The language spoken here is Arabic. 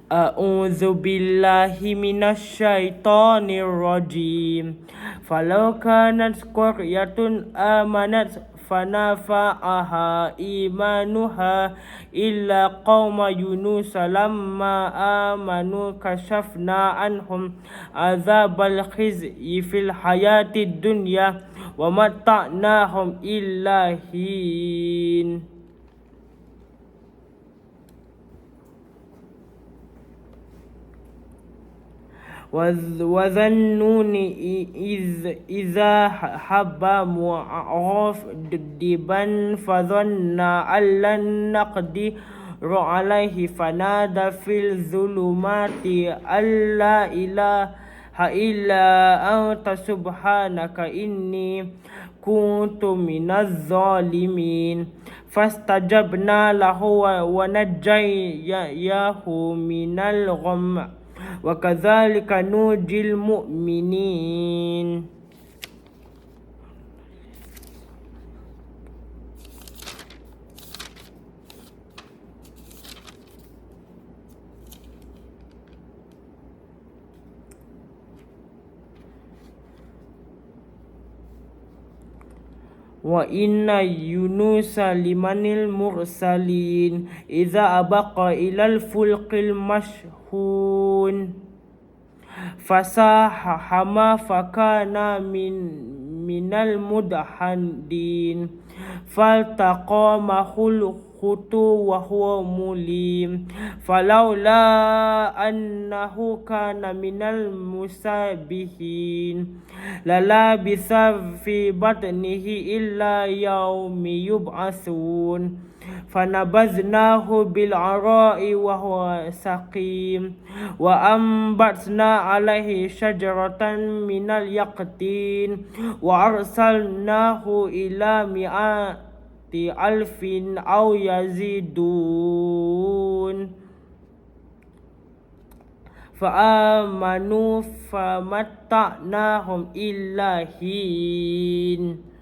A'udzu billahi minasyaitonir rajim. Falau kanat qaryatun amanat fanafa'aha imanuha illa qauma yunus lamma amanu kashafna anhum azabal khizyi fil hayatid dunya wa mata'nahum illa hin. وذنون إذا حب مغاضبا فظن أن لن نقدر عليه فنادى في الظلمات أن لا إله إلا أنت سبحانك إني كنت من الظالمين فاستجبنا له ونجيناه من الغم وكذلك ننجي المؤمنين. وإن يونس لمن المرسلين إذا أبق إلى الفلك المشحون فساهم فكان من المدحضين فالتقمه الحوت وهو مليم فلولا أنه كان من المسبحين للبث في بطنه إلا يوم يبعثون فنبذناه بالعراء وهو سقيم وأنبتنا عليه شجرة من اليقطين وأرسلناه إلى مئات ألف أو يزيدون فآمنوا فمتعناهم إلى حين.